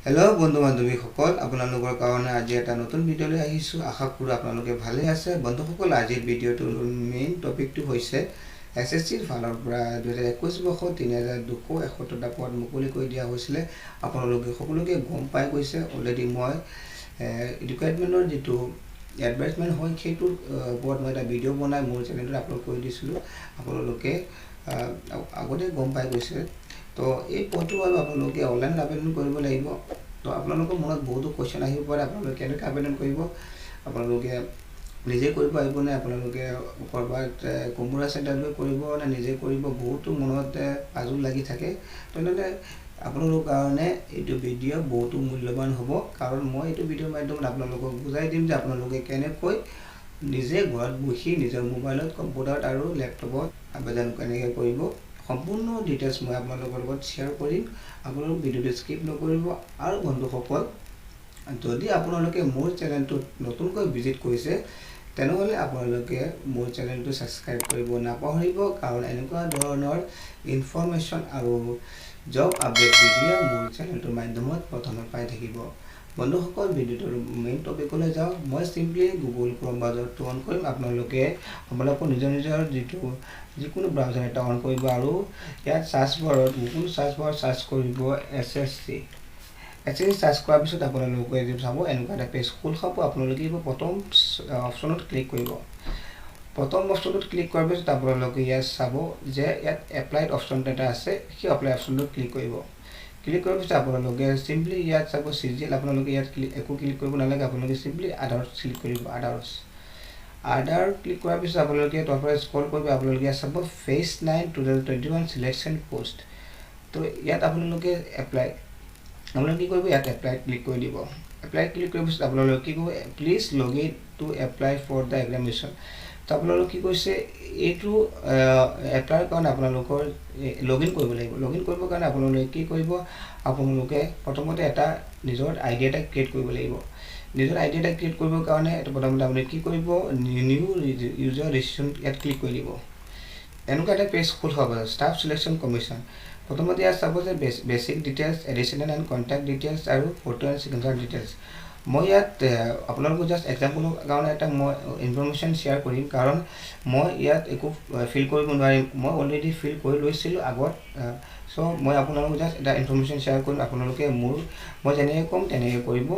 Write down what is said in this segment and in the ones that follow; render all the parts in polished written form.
hello बंधु बान्धवीসকল আপোনালোকৰ কাৰণে আজি এটা নতুন ভিডিঅ'লৈ আহিছোঁ আশা কৰোঁ আপোনালোকে ভালে আছে বন্ধুসকল আজিৰ ভিডিঅ'টোৰ মেইন টপিকটো হৈছে এছএছচিৰ ফালৰ পৰা 2021 বৰ্ষত 3271টা পদ মুকলি কৰি দিয়া হৈছিল আপোনালোকে সকলোকে গম পাই গৈছে অলৰেডি মই ৰিকুৱাৰমেণ্টৰ যেটো এডভাৰটাইজমেন্ট হয় সেইটোৰ ওপৰত মই এটা ভিডিঅ' বনাই মোৰ চেনেলত আপলোড কৰি দিছিলোঁ আপোনালোকে আগতে গম পাই গৈছে তো এই পদটোৰ বাবে আপোনালোকে অনলাইন আবেদন কৰিব লাগিব তো আপোনালোকৰ মনত বহুতো কোৱেশ্চন আহিব পাৰে আপোনালোকে কেনেকৈ আবেদন কৰিব আপোনালোকে নিজে কৰিব আহিব নে আপোনালোকে কৰবাত কম্পিউটাৰ চেণ্টাৰলৈ কৰিব নে নিজে কৰিব বহুতো মনত আজুল লাগি থাকে তো এনে আপোনালোকৰ কাৰণে এইটো ভিডিঅ' বহুতো মূল্যৱান হ'ব কাৰণ মই এইটো ভিডিঅ'ৰ মাধ্যমত আপোনালোকক বুজাই দিম যে আপোনালোকে কেনেকৈ নিজে ঘৰত বহি নিজৰ মোবাইলত কম্পিউটাৰত আৰু লেপটপত আবেদন কেনেকৈ কৰিব সম্পূৰ্ণ ডিটেইলছ মই আপোনালোকৰ লগত শ্বেয়াৰ কৰিম আপোনালোক ভিডিঅ'টো স্কিপ নকৰিব আৰু বন্ধুসকল যদি আপোনালোকে মোৰ চেনেলটো নতুনকৈ ভিজিট কৰিছে তেনেহলে আপোনালোকে মোৰ চেনেলটো সাবস্ক্ৰাইব কৰিব নাপাহৰিব কাৰণ এনেকুৱা ধৰণৰ ইনফৰমেশন আৰু জব আপডেট ভিডিঅ' মোৰ চেনেলটোৰ মাধ্যমত প্ৰথমে পাই থাকিব বন্ধুসকল ভিডিঅ'টোৰ মেইন টপিকলৈ যাওঁ মই সিম্পলি গুগল ক্ৰম ব্ৰাউজাৰটো অন কৰিম আপোনালোকে আপোনালোকৰ নিজৰ যিকোনো ব্ৰাউজাৰ এটা অন কৰিব আৰু ইয়াত সাৰ্চ বাৰত গুগল সাৰ্চ বাৰ সাৰ্চ কৰিব এছএছচি সাৰ্চ কৰাৰ পিছত আপোনালোকে যে চাব এনেকুৱা এটা পেজ খোল খাব আপোনালোকে প্ৰথম অপচনত ক্লিক কৰিব প্ৰথম অপচনত ক্লিক কৰাৰ পিছত আপোনালোকে ইয়াত চাব যে ইয়াত এপ্লাইড অপচন এটা আছে সেই এপ্লাই অপচনত ক্লিক কৰিব ক্লিক কৰাৰ পিছত আপোনালোকে সিম্পলি ইয়াত চাব সিজিএল আপোনালোকে ইয়াত একো ক্লিক কৰিব নালাগে আপোনালোকে সিম্পলি আধাৰ ক্লিক কৰিব আধাৰ ক্লিক কৰাৰ পিছত আপোনালোকে তাৰ পৰা স্ক্ৰল কৰিব আপোনালোকে চাব ফেজ 9 2021 সিলেকশন পোষ্ট তো ইয়াত আপোনালোকে এপ্লাই আপোনালোকে কি কৰিব ইয়াত এপ্লাই ক্লিক কৰি দিব এপ্লাই ক্লিক কৰাৰ পিছত আপোনালোকে কি কৰিব please log in to apply for the examination তো আপোনালোকে কি কৈছে এইটো এপ্লাই কাৰণে আপোনালোকৰ লগইন কৰিব লাগিব লগইন কৰিবৰ কাৰণে আপোনালোকে কি কৰিব আপোনালোকে প্ৰথমতে এটা নিজৰ আইডি এটা ক্ৰিয়েট কৰিব লাগিব নিজৰ আইডি এটা ক্ৰিয়েট কৰিবৰ কাৰণে প্ৰথমতে আপুনি কি কৰিব নিউ ইউজাৰ ৰেজিষ্ট্ৰেশ্যন ইয়াত ক্লিক কৰি দিব এনেকুৱা এটা পেজ খোল খাব ষ্টাফ সিলেকশন কমিশ্যন প্ৰথমতে ইয়াত চাব যে basic details additional and contact details আৰু ফটো এণ্ড সিগনেচাৰ ডিটেইলছ মই ইয়াত আপোনালোকক জাস্ট এক্সাম্পলৰ কাৰণে এটা মই ইনফৰমেশন শ্বেয়াৰ কৰিম কাৰণ মই ইয়াত একো ফিল কৰিব নোৱাৰিম মই অলৰেডি ফিল কৰি লৈছিলোঁ আগত সো মই আপোনালোকক জাস্ট এটা ইনফৰমেশন শ্বেয়াৰ কৰিম আপোনালোকে মই যেনেকৈ কম তেনেকৈ কৰিব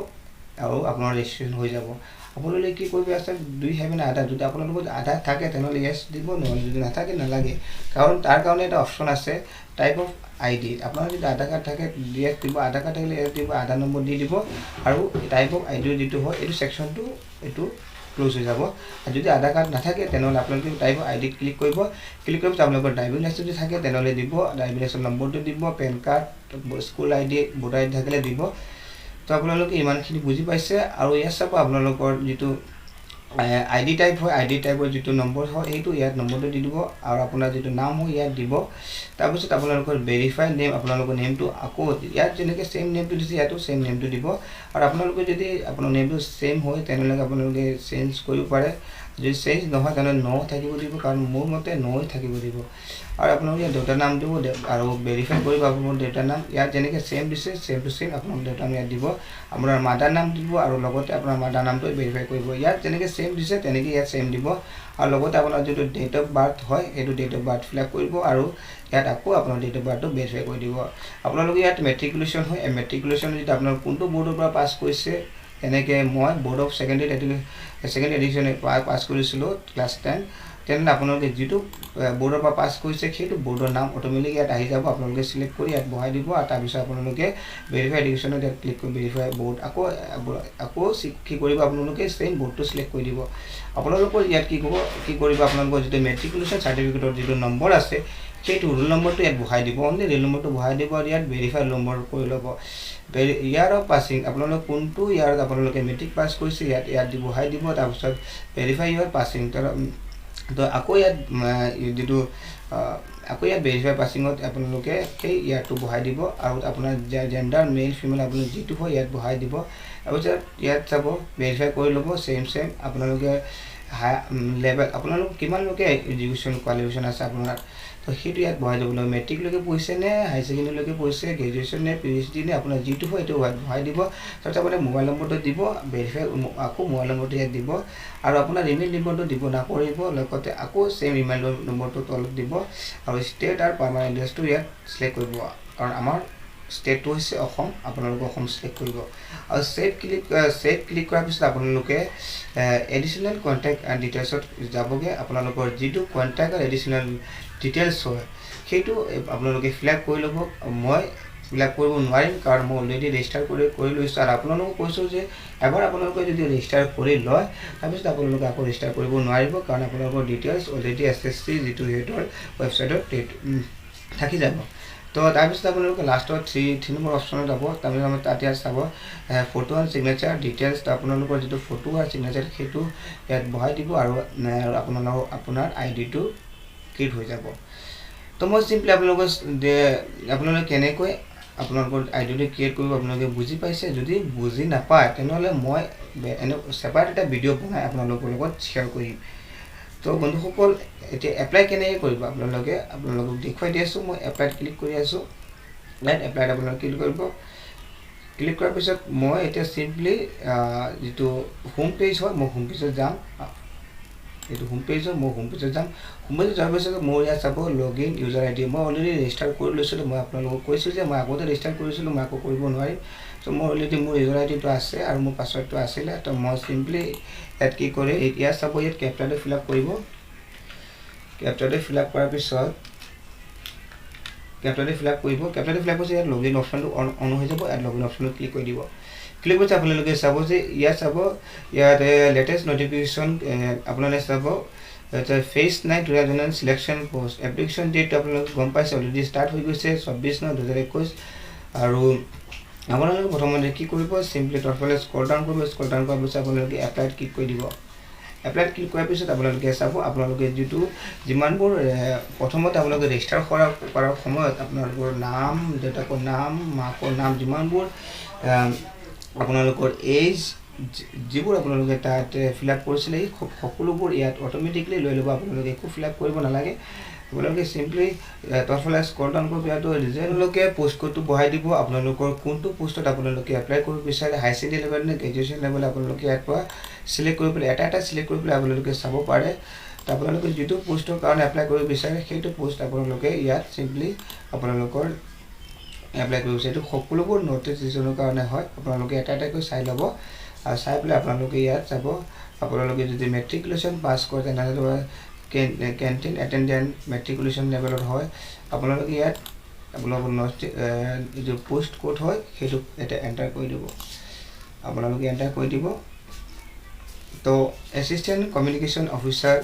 আৰু আপোনাৰ ৰেজিষ্ট্ৰেশ্যন হৈ যাব আপোনালোকে কি কৰিব আছে দুই হেভেন আধাৰ যদি আপোনালোকৰ আধাৰ থাকে তেনেহলে ইয়েস দিব নহলে যদি নাথাকে নালাগে কাৰণ তাৰ কাৰণে এটা অপচন আছে টাইপ অফ আইডি আপোনাৰ যদি আধাৰ কাৰ্ড থাকে ইয়েস দিব আধাৰ কাৰ্ড থাকিলে ইয়েস দিব আধাৰ নম্বৰ দি দিব আৰু টাইপ অফ আইডি যেটো হয় এইটো সেকশনটো এইটো ক্লোজ হৈ যাব আৰু যদি আধাৰ কাৰ্ড নাথাকে তেনেহলে আপোনালোকে টাইপ অফ আইডি ক্লিক কৰিব আপোনালোকৰ ড্ৰাইভিং লাইসেন্স যদি থাকে তেনেহলে দিব ড্ৰাইভিং লাইসেন্স নম্বৰটো দিব PAN card school ID voter ID থাকিলে দিব তো আপোনালোকে ইমানখিনি বুজি পাইছে আৰু ইয়াত চাব আপোনালোকৰ যেটো আইডি টাইপ হয় আইডি টাইপৰ যেটো নম্বৰ হয় এইটো ইয়াত নম্বৰটো দি দিব আৰু আপোনাৰ যেটো নাম হয় ইয়াত দিব তাৰ পিছত আপোনালোকৰ ভেৰিফাই নেম আপোনালোকৰ নেমটো আকৌ ইয়াত যেনেকৈ সেম নেমটো দিছে ইয়াতো সেম নেমটো দিব আৰু আপোনালোকে যদি আপোনাৰ নেমটো সেম হয় তেনেহলে আপোনালোকে চেঞ্জ কৰিব পাৰে যদি চেঞ্জ নহয় তেনেহলে নো থাকিব দিব কাৰণ মোৰ মতে নো থাকিব দিব আৰু আপোনালোকে দেউতাৰ নাম দিব আৰু ভেৰিফাই কৰিব আপোনাৰ দেউতাৰ নাম ইয়াত যেনেকৈ সেম দিছে সেম টু সেম আপোনাৰ দেউতাৰ নাম ইয়াত দিব আপোনাৰ মাদাৰ নাম দিব আৰু লগতে আপোনাৰ মাদাৰ নামটো ভেৰিফাই কৰিব ইয়াত যেনেকৈ সেম দিছে তেনেকৈ ইয়াত সেম দিব আৰু লগতে আপোনাৰ যেটো ডেট অফ বাৰ্থ হয় এইটো date of birth fill up কৰিব আৰু ইয়াত আকৌ আপোনাৰ ডেট অফ বাৰ্থটো ভেৰিফাই কৰি দিব আপোনালোকে ইয়াত মেট্ৰিকুলেশ্যন হয় মেট্ৰিকুলেশ্যন যদি আপোনাৰ কোনটো বোৰ্ডৰ পৰা পাছ কৰিছে এনেকৈ মই বোৰ্ড অফ সেকেন্ডাৰী এডিশ্যন পাছ কৰিছিলোঁ ক্লাছ 10 তেনে আপোনালোকে যেটো বোৰ্ডৰ পৰা পাছ কৰিছে সেইটো বোৰ্ডৰ নাম অটোমেটিক ইয়াত আহি যাব আপোনালোকে সিলেক্ট কৰি ইয়াত বহাই দিব আৰু তাৰ পিছত আপোনালোকে ভেৰিফাই এডিশ্যনত ইয়াত ক্লিক কৰি ভেৰিফাই বোৰ্ড আকৌ কি কৰিব আপোনালোকে সেম বোৰ্ডটো সিলেক্ট কৰি দিব আপোনালোকৰ ইয়াত কি কৰিব আপোনালোকৰ যেটো মেট্ৰিকুলেশ্যন সাৰ্টিফিকেটৰ যেটো নম্বৰ আছে সেইটো ৰোল নম্বৰটো ইয়াত বহাই দিব অনলি ৰোল নম্বৰটো বহাই দিব আৰু ইয়াত ভেৰিফাই নম্বৰ কৰি ল'ব ইয়াৰ অফ পাছিং আপোনালোক কোনটো ইয়াৰত আপোনালোকে মেট্ৰিক পাছ কৰিছে ইয়াত দি বহাই দিব তাৰ পিছত ভেৰিফাই ইয়াৰ পাছিং তো আকৌ ইয়াত যেটো আকৌ ইয়াত ভেৰিফাই পাছিংত আপোনালোকে সেই ইয়াৰটো বহাই দিব আৰু আপোনাৰ জেন্ডাৰ মেল ফিমেল আপুনি যেটো হয় ইয়াত বহাই দিব আৰু ইয়াত চাব ভেৰিফাই কৰি ল'ব সেম আপোনালোকে লেভেল আপোনালোক কিমান লোকে এডুকেশ্যন কোৱালিফিকেশ্যন আছে আপোনাৰ তো সেইটো ইয়াত বহাই দিব লাগিব মেট্ৰিকলৈকে পঢ়িছে নে হাই ছেকেণ্ডেৰীলৈকে পঢ়িছে গ্ৰেজুৱেশ্যন নে PhD নে আপোনাৰ যিটো হয় এইটো বহাই দিব তাৰপিছত আপোনাৰ মোবাইল নম্বৰটো দিব ভেৰিফাই আকৌ মোবাইল নম্বৰটো ইয়াত দিব আৰু আপোনাৰ ইমেইল নম্বৰটো দিব নকৰিব লগতে আকৌ সেম ইমেইল নম্বৰটো তলত দিব আৰু ষ্টেট আৰু পাৰ্মানেণ্ট এড্ৰেছটো ইয়াত সিলেক্ট কৰিব কাৰণ আমাৰ ষ্টেটটো হৈছে অসম আপোনালোকে অসম সিলেক্ট কৰিব আৰু সেভ ক্লিক কৰাৰ পিছত আপোনালোকে এডিশনাল কন্টাক্ট এণ্ড ডিটেইলছত যাবগে আপোনালোকৰ যিটো কন্টাক্ট আৰু এডিশনাল ডিটেইলছ হয় সেইটো আপোনালোকে ফিলআপ কৰি ল'ব মই ফিলআপ কৰিব নোৱাৰিম কাৰণ মই অলৰেডি ৰেজিষ্টাৰ কৰি লৈছোঁ আৰু আপোনালোকক কৈছোঁ যে এবাৰ আপোনালোকে যদি ৰেজিষ্টাৰ কৰি লয় তাৰপিছত আপোনালোকে আকৌ ৰেজিষ্টাৰ কৰিব নোৱাৰিব কাৰণ আপোনালোকৰ ডিটেইলছ অলৰেডি SSC যিটো হেডৰ ৱেবছাইটত থাকি যাব তো তাৰপিছত আপোনালোকে লাষ্টত 3 নম্বৰ অপশ্যনত যাব তাৰপিছত তাত ইয়াত চাব ফটো এণ্ড চিগনেচাৰ ডিটেইলছ আপোনালোকৰ যিটো ফটো আৰু চিগনেচাৰ সেইটো ইয়াত বহাই দিব আৰু আপোনাৰ আইডিটো ক্ৰিয়েট হৈ যাব তো মই চিম্পলি আপোনালোকে কেনেকৈ আপোনালোকৰ আইডিটো ক্ৰিয়েট কৰিব আপোনালোকে বুজি পাইছে যদি বুজি নাপায় তেনেহ'লে মই সেপাৰেট এটা ভিডিঅ' বনাই আপোনালোকৰ লগত শ্বেয়াৰ কৰিম তো বন্ধুসকল এতিয়া এপ্লাই কেনেকৈ কৰিব আপোনালোকক দেখুৱাই দি আছোঁ মই এপ্লাইত ক্লিক কৰি আছোঁ ৰাইট এপ্লাইত আপোনালোকে ক্লিক কৰিব ক্লিক কৰাৰ পিছত মই এতিয়া চিম্পলি যিটো হোম পেজ হয় মই হোম পেজত যাম এইটো হোম পেজ হয় মই হোম পেজত যাম হোম পেজত যোৱাৰ পিছত মোৰ ইয়াত চাব লগইন ইউজাৰ আইডি মই অলৰেডি ৰেজিষ্টাৰ কৰি লৈছিলোঁ মই আপোনালোকক কৈছোঁ যে মই আগতে ৰেজিষ্টাৰ কৰিছিলোঁ মই আকৌ কৰিব নোৱাৰিম তো মই অলৰেডি মোৰ ইউজাৰ আইডিটো আছে আৰু মোৰ পাছৱৰ্ডটো আছিলে তো মই চিম্পলি ইয়াত কি কৰি ইয়াত চাব ইয়াত কেপচাটো ফিলআপ কৰিব কেপচাটো ফিলআপ কৰাৰ পিছত কেপচাটো ফিলআপ কৰিছে ইয়াত লগইন অপশ্যনটো অন হৈ যাব ইয়াত লগইন অপশ্যনটো ক্লিক কৰি দিব ক্লিক কৰিছে আপোনালোকে চাব যে ইয়াত লেটেষ্ট নটিফিকেশ্যন আপোনালোকে চাব ফেজ 9 2009 সিলেকশ্যন পোষ্ট এপ্লিকেশ্যন ডেট আপোনালোকে গম পাইছে অলৰেডি ষ্টাৰ্ট হৈ গৈছে 24/9/2021 আৰু আপোনালোকে প্ৰথমতে কি কৰিব চিম্পলি তলফালে স্ক্ৰল ডাউন কৰাৰ পিছত আপোনালোকে এপ্লাইত ক্লিক কৰি দিব এপ্লাইত ক্লিক কৰাৰ পিছত আপোনালোকে চাব আপোনালোকে যিটো যিমানবোৰ প্ৰথমতে আপোনালোকে ৰেজিষ্টাৰ কৰাৰ সময়ত আপোনালোকৰ নাম দেউতাকৰ নাম মাকৰ নাম যিমানবোৰ আপোনালোকৰ এজ যিবোৰ আপোনালোকে তাত ফিলআপ কৰিছিলে এই সকলোবোৰ ইয়াত অটোমেটিকলি লৈ ল'ব আপোনালোকে একো ফিলআপ কৰিব নালাগে আপোনালোকে চিম্পলি তলফালে স্ক্ৰল ডাউন কৰি ইয়াতো ৰিজনলৈকে পোষ্ট কোডটো বহাই দিব আপোনালোকৰ কোনটো পোষ্টত আপোনালোকে এপ্লাই কৰিব বিচাৰে হাই ছেকেণ্ডেৰী লেভেল নে গ্ৰেজুৱেশ্যন লেভেল আপোনালোকে ইয়াৰ পৰা সিলেক্ট কৰি পেলাই এটা সিলেক্ট কৰি পেলাই আপোনালোকে চাব পাৰে তো আপোনালোকে যিটো পোষ্টৰ কাৰণে এপ্লাই কৰিব বিচাৰে সেইটো পোষ্ট আপোনালোকে ইয়াত চিম্পলি আপোনালোকৰ এপ্লাই কৰিব বিচাৰে এইটো সকলোবোৰ নটিফিকেশ্যনৰ কাৰণে হয় আপোনালোকে এটাকৈ চাই ল'ব আৰু চাই পেলাই আপোনালোকে ইয়াত চাব আপোনালোকে যদি মেট্ৰিকুলেশ্যন পাছ কৰে তেনেহ'লে কেণ্টিন এটেণ্ডেণ্ট মেট্ৰিকুলেশ্যন লেভেলত হয় আপোনালোকে ইয়াত আপোনালোকৰ যিটো পোষ্ট কোড হয় সেইটো এটা এণ্টাৰ কৰি দিব আপোনালোকে এণ্টাৰ কৰি দিব তো এছিষ্টেণ্ট কমিউনিকেশ্যন অফিচাৰ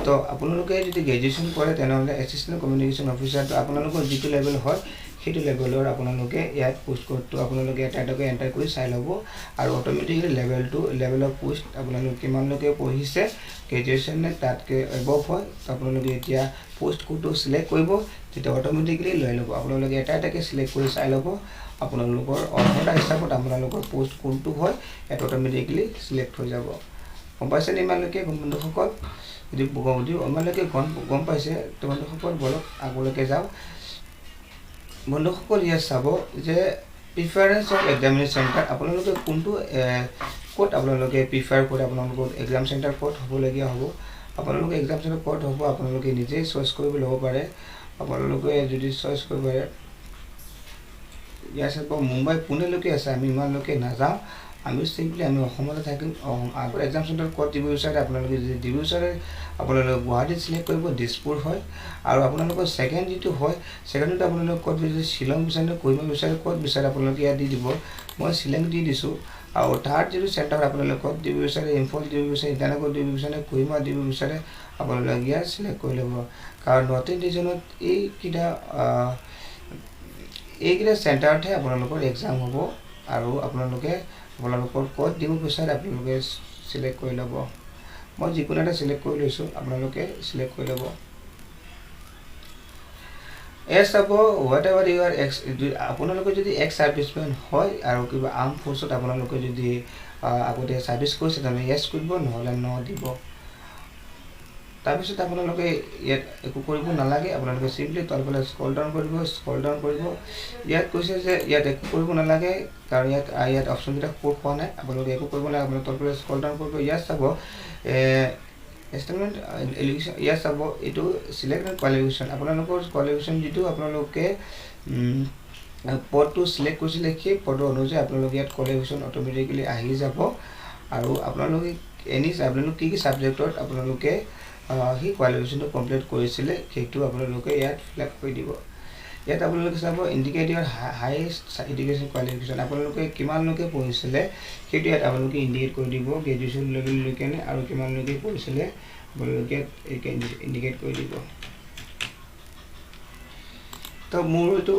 তো আপোনালোকে যদি গ্ৰেজুৱেশ্যন কৰে তেনেহ'লে এছিষ্টেণ্ট কমিউনিকেশ্যন অফিচাৰটো আপোনালোকৰ যিটো লেভেল হয় সেইটো লেভেলৰ আপোনালোকে ইয়াত পোষ্ট কোডটো আপোনালোকে এটাকৈ এণ্টাৰ কৰি চাই ল'ব আৰু অটোমেটিকলি লেভেল অফ পোষ্ট আপোনালোকে কিমানলৈকে পঢ়িছে গ্ৰেজুৱেশ্যন নে তাতকৈ এবভ হয় তো আপোনালোকে এতিয়া পোষ্ট কোডটো চিলেক্ট কৰিব তেতিয়া অটোমেটিকলি লৈ ল'ব আপোনালোকে এটাকৈ চিলেক্ট কৰি চাই ল'ব আপোনালোকৰ অৰ্হতা হিচাপত আপোনালোকৰ পোষ্ট কোনটো হয় ইয়াত অটোমেটিকলি চিলেক্ট হৈ যাব গম পাইছেনে ইমানলৈকে বন্ধুসকল যদি ইমানলৈকে গম পাইছে তো বন্ধুসকল বলক আগলৈকে যাওঁ বন্ধুসকল ইয়াত চাব যে প্ৰিফাৰেঞ্চ অফ এক্সামিনেশ্যন চেণ্টাৰ আপোনালোকে কোনটো ক'ত আপোনালোকে প্ৰিফাৰ কৰে আপোনালোকৰ এক্সাম চেণ্টাৰ ক'ত হ'বলগীয়া হ'ব আপোনালোকে এক্সাম চেণ্টাৰ ক'ত হ'ব আপোনালোকে নিজেই চইচ কৰিব ল'ব পাৰে আপোনালোকে যদি চইচ কৰিব পাৰে ইয়াত চাব মুম্বাই পুনেলৈকে আছে আমি ইমানলৈকে নাযাওঁ আমি চিম্পলি আমি অসমতে থাকিম আগৰ এক্সাম চেণ্টাৰ ক'ত দিব বিচাৰে আপোনালোকে যদি দিব বিচাৰে আপোনালোকে গুৱাহাটীত চিলেক্ট কৰিব দিছপুৰ হয় আৰু আপোনালোকৰ ছেকেণ্ড যিটো হয় ছেকেণ্ডত আপোনালোকে ক'ত বিচাৰে শ্বিলং বিচাৰে কহিমা বিচাৰে ক'ত বিচাৰে আপোনালোকে ইয়াত দি দিব মই শ্বিলং দি দিছোঁ আৰু তাৰ যিটো চেণ্টাৰ আপোনালোকে ক'ত দিব বিচাৰে ইম্ফল দিব বিচাৰে ইটানগৰ দিব বিচাৰে কহিমা দিব বিচাৰে আপোনালোকে ইয়াত চিলেক্ট কৰি ল'ব কাৰণ নৰ্থ ইষ্ট ৰিজনত এইকেইটা চেণ্টাৰতহে আপোনালোকৰ এক্সাম হ'ব আৰু আপোনালোকৰ ক'ত দিব বিচাৰে আপোনালোকে চিলেক্ট কৰি ল'ব মই যিকোনো এটা চিলেক্ট কৰি লৈছোঁ আপোনালোকে চিলেক্ট কৰি ল'ব এছ চাব হোৱাট এভাৰ ইউৰ আপোনালোকে যদি এক্স ছাৰ্ভিচমেন হয় আৰু কিবা আৰ্ম ফ'ৰ্চত আপোনালোকে যদি আগতে ছাৰ্ভিচ কৰিছে তেনেহ'লে য়েছ কৰিব নহ'লে ন দিব তাৰপিছত আপোনালোকে ইয়াত একো কৰিব নালাগে আপোনালোকে সিম্পলি তলফালে স্ক্ৰল ডাউন কৰিব ইয়াত কৈছে যে ইয়াত একো কৰিব নালাগে কাৰণ ইয়াত অপশ্যনকেইটা কোড হোৱা নাই আপোনালোকে একো কৰিব নালাগে আপোনালোকে তলফালে স্ক্ৰল ডাউন কৰিব ইয়াত চাব এষ্টেটমেণ্ট এলিগেশ্যন ইয়াত চাব এইটো চিলেক্ট কোৱালিফিকেশ্যন আপোনালোকৰ কোৱালিফিকেশ্যন যিটো আপোনালোকে পদটো চিলেক্ট কৰিছিলে সেই পদৰ অনুযায়ী আপোনালোকে ইয়াত কোৱালিফিকেশ্যন অট'মেটিকেলি আহি যাব আৰু আপোনালোকে আপোনালোকে কি ছাবজেক্টত আপোনালোকে সেই কোৱালিফিকেশ্যনটো কমপ্লিট কৰিছিলে সেইটো আপোনালোকে ইয়াত ফিল কৰি দিব ইয়াত আপোনালোকে চাব ইণ্ডিকেট ইয়ৰ হাইয়েষ্ট এডুকেশ্যন কোৱালিফিকেশ্যন আপোনালোকে কিমানলৈকে পঢ়িছিলে সেইটো ইয়াত আপোনালোকে ইণ্ডিকেট কৰি দিব গ্ৰেজুৱেশ্যন লেভেললৈকে আৰু কিমানলৈকে পঢ়িছিলে আপোনালোকে ইণ্ডিকেট কৰি দিব তো মোৰ এইটো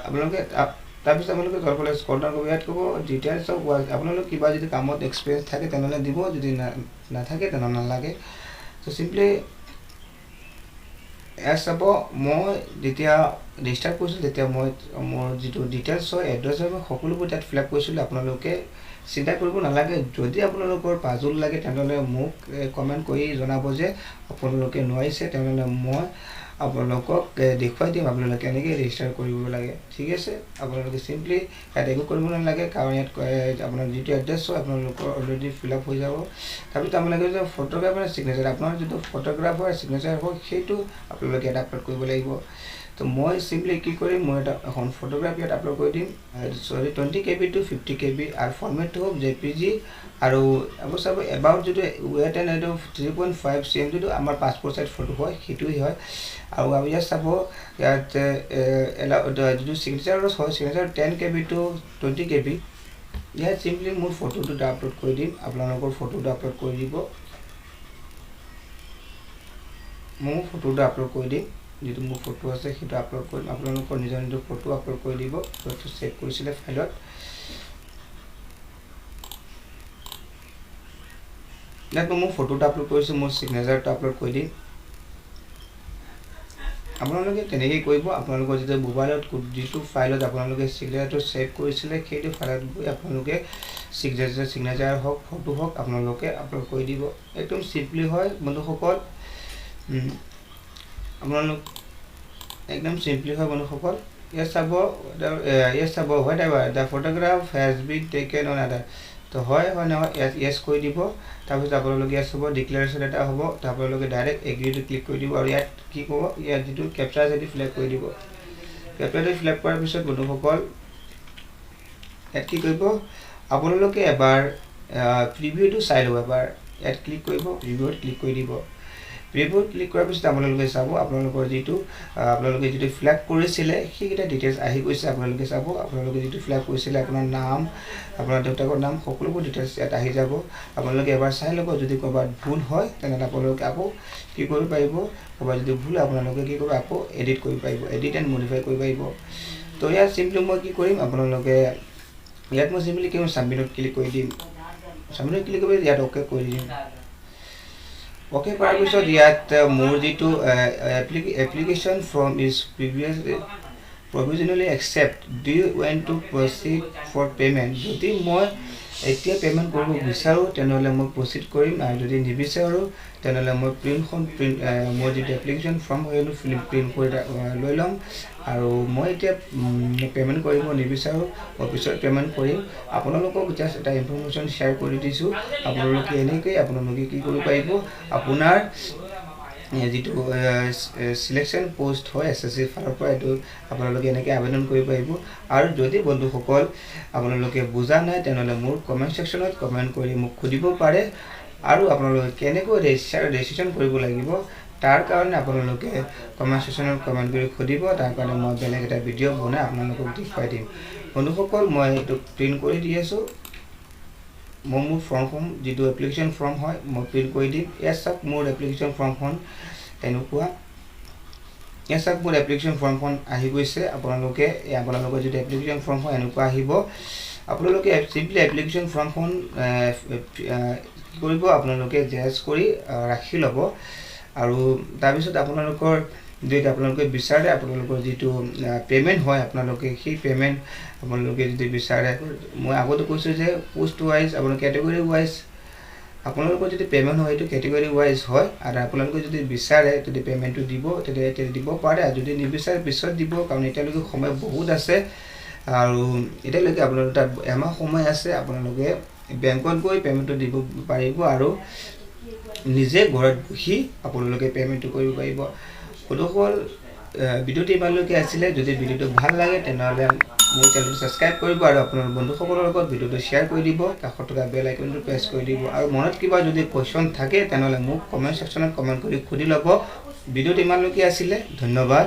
আপোনালোকে তাৰপিছত আপোনালোকে তলফালে স্ক্ৰল ডাউন কৰিব ইয়াত ক'ব ডিটেইলছ অফ ৱাৰ্ক আপোনালোকে কিবা যদি কামত এক্সপিৰিয়েঞ্চ থাকে তেনেহ'লে দিব যদি নাথাকে তেনেহ'লে নালাগে তো চিম্পলি ইয়াত চাব মই যেতিয়া ৰেজিষ্টাৰ কৰিছিলোঁ তেতিয়া মই মোৰ যিটো ডিটেইলছ হয় এড্ৰেছ হয় মই সকলোবোৰ তাত ফিল আপ কৰিছিলোঁ আপোনালোকে চিন্তা কৰিব নালাগে যদি আপোনালোকৰ পাজল লাগে তেনেহ'লে মোক কমেণ্ট কৰি জনাব যে আপোনালোকে নোৱাৰিছে তেনেহ'লে মই আপোনালোকক দেখুৱাই দিম আপোনালোকে কেনেকৈ ৰেজিষ্টাৰ কৰিব লাগে ঠিক আছে আপোনালোকে চিম্পলি ইয়াত একো কৰিব নালাগে কাৰণ ইয়াত আপোনাৰ যিটো এড্ৰেছ হয় আপোনালোকৰ অলৰেডি ফিল আপ হৈ যাব তাৰপিছত আপোনালোকে যে ফটোগ্ৰাফাৰ চিগনেচাৰ আপোনাৰ যিটো ফটোগ্ৰাফাৰ চিগনেচাৰ হয় সেইটো আপোনালোকে ইয়াত আপলোড কৰিব লাগিব তো মই চিম্পলি কি কৰিম মই এখন ফটোগ্ৰাফ ইয়াত আপলোড কৰি দিম 20 KB to 50 KB আৰু ফৰ্মেটটো হ'ব JPG আৰু চাব এবাউট যিটো ৱেট এণ্ড এইটো 3.5 cm যিটো আমাৰ পাছপোৰ্ট সাইজ ফটো হয় সেইটোৱেই হয় আৰু আমি ইয়াত চাব ইয়াত যিটো চিগনেচাৰ হয় চিগনেচাৰ 10 KB to 20 KB ইয়াত চিম্পলি মোৰ ফটোটো আপলোড কৰি দিম আপোনালোকৰ ফটোটো আপলোড কৰি দিব মোৰ ফটোটো আপলোড কৰি দিম যেটো মোৰ ফটো আছে সেইটো আপলোড কৰিম আপোনালোকৰ নিজৰ নিজৰ ফটো আপলোড কৰি দিব ফটো সেভ কৰিছিলে ফাইলত ইয়াত মোৰ ফটোটো আপলোড কৰিছো মোৰ সিগনেচাৰটো আপলোড কৰি দিম আপোনালোকে তেনেকৈ কৰিব আপোনালোকৰ যেটা মোবাইলত যিটো ফাইলত আপোনালোকে সিগনেচাৰটো সেভ কৰিছিলে সেইটো ফাইলত গৈ আপোনালোকে সিগনেচাৰ হওক ফটো হওক আপোনালোকে আপলোড কৰি দিব একদম সিম্পলি হয় বন্ধুসকল আপোনালোক একদম সিম্পলি হয় বন্ধুসকল ইয়াত চাব whatever the photograph has been taken on other তো হয় নহয় yes কৰি দিব তাৰপিছত আপোনালোকে ইয়াত চাব ডিক্লেৰেশ্যন এটা হ'ব তাৰ আপোনালোকে ডাইৰেক্ট এগ্ৰিটো ক্লিক কৰি দিব আৰু ইয়াত কি ক'ব ইয়াত যিটো কেপচাৰ যদি ফিল কৰি দিব কেপচাৰটো ফিল কৰাৰ পিছত বন্ধুসকল ইয়াত কি কৰিব আপোনালোকে এবাৰ প্ৰিভিউটো চাই ল'ব এবাৰ ইয়াত ক্লিক কৰিব প্ৰিভিউত ক্লিক কৰি দিব প্ৰিভিউত ক্লিক কৰাৰ পিছত আপোনালোকে চাব আপোনালোকৰ যিটো ফিল আপ কৰিছিলে সেইকেইটা ডিটেইলছ আহি গৈছে আপোনালোকে চাব আপোনালোকে যিটো ফিল আপ কৰিছিলে আপোনাৰ নাম আপোনাৰ দেউতাকৰ নাম সকলোবোৰ ডিটেইলছ ইয়াত আহি যাব আপোনালোকে এবাৰ চাই ল'ব যদি ক'ৰবাত ভুল হয় তেনেহ'লে আপোনালোকে আকৌ কি কৰিব পাৰিব ক'ৰবাত যদি ভুল আপোনালোকে কি কৰিব আকৌ এডিট কৰিব পাৰিব এডিট এণ্ড মডিফাই কৰিব পাৰিব তো ইয়াত চিম্পলি মই কি কৰিম আপোনালোকে ইয়াত মই চিম্পলি কি সাবমিটত ক্লিক কৰি দিম সাবমিটত ক্লিক কৰি ইয়াত অ'কে কৰি দিম অ'কে কৰাৰ পিছত ইয়াত মোৰ যিটো application form is provisionally accept do you want to proceed for payment যদি মই এতিয়া পেমেন্ট কৰিব বিচাৰো তেনেহলে মই প্ৰসিড কৰিম আৰু যদি নিবিচাৰো তেনেহলে মই মোৰ যিটো এপ্লিকেশ্যন ফৰ্ম হয়নো প্ৰিন্ট কৰি লৈ লম আৰু মই এতিয়া পেমেন্ট কৰিব নিবিচাৰো মই পিছত পেমেন্ট কৰিম আপোনালোকক জাস্ট এটা ইনফৰমেশ্যন শ্বেয়াৰ কৰি দিছো আপোনালোকে এনেকৈ আপোনালোকে কি কৰিব পাৰিব আপোনাৰ যিটো সিলেকশন পোষ্ট হয় এসএসসি ফালৰ পৰা এটো আপোনালোকে এনেকৈ আবেদন কৰিব পাৰিব আৰু যদি বন্ধুসকল আপোনালোকে বুজা নাই তেনেহলে মোৰ কমেন্ট সেকশনত কমেন্ট কৰি মোক খুদিব পাৰে আৰু আপোনালোকে কেনেকৈ ৰেজিষ্ট্ৰেচন কৰিব লাগিব তাৰ কাৰণে আপোনালোকে কমেন্ট সেকশনত কমেন্ট কৰি খুদিব তাৰ কাৰণে মই বেলেগ এটা ভিডিঅ' বনাই আপোনালোকক দেখুৱাই দিম বন্ধুসকল মই এটো প্ৰিন্ট কৰি দি আছো মোৰ ফৰ্ম যিটো এপ্লিকেশ্যন ফৰ্ম হয় মই প্ৰিন্ট কৰি দিম এছক মোৰ এপ্লিকেশ্যন ফৰ্মখন এনেকুৱা এছক মোৰ এপ্লিকেশ্যন ফৰ্মখন আহি গৈছে আপোনালোকৰ যিটো এপ্লিকেশ্যন ফৰ্ম হয় এনেকুৱা আহিব আপোনালোকে সিম্পলি এপ্লিকেশ্যন ফৰ্মখন কৰিব আপোনালোকে জেছ কৰি ৰাখি ল'ব আৰু তাৰ পিছত আপোনালোকৰ যদি আপোনালোকে বিচাৰে আপোনালোকৰ যিটো পেমেন্ট হয় আপোনালোকে সেই পেমেন্ট আপোনালোকে যদি বিচাৰে মই আগতে কৈছো যে পোষ্ট ওয়াইজ আপোনালোকে ক্যাটাগৰি ওয়াইজ আপোনালোকৰ যদি পে'মেণ্ট হয় এইটো কেটেগৰী ৱাইজ হয় আৰু আপোনালোকে যদি বিচাৰে যদি পে'মেণ্টটো দিব তেতিয়া দিব পাৰে আৰু যদি নিবিচাৰে পিছত দিব কাৰণ এতিয়ালৈকে সময় বহুত আছে আৰু এতিয়ালৈকে আপোনালোকৰ তাত এমাহ সময় আছে আপোনালোকে বেংকত গৈ পে'মেণ্টটো দিব পাৰিব আৰু নিজে ঘৰত বহি আপোনালোকে পে'মেণ্টটো কৰিব পাৰিব সকল ভিডিঅ'টো ইমানলৈকে আছিলে যদি ভিডিঅ'টো ভাল লাগে তেনেহ'লে মোৰ চেনেলটো ছাবস্ক্ৰাইব কৰিব আৰু আপোনাৰ বন্ধুসকলৰ লগত ভিডিঅ'টো শ্বেয়াৰ কৰি দিব কাষত থকা বেল আইকনটো প্ৰেছ কৰি দিব আৰু মনত কিবা যদি কোৱেশ্যন থাকে তেনেহ'লে মোক কমেণ্ট ছেকশ্যনত কমেণ্ট কৰি সুধি ল'ব ভিডিঅ'টো ইমানলৈকে আছিলে ধন্যবাদ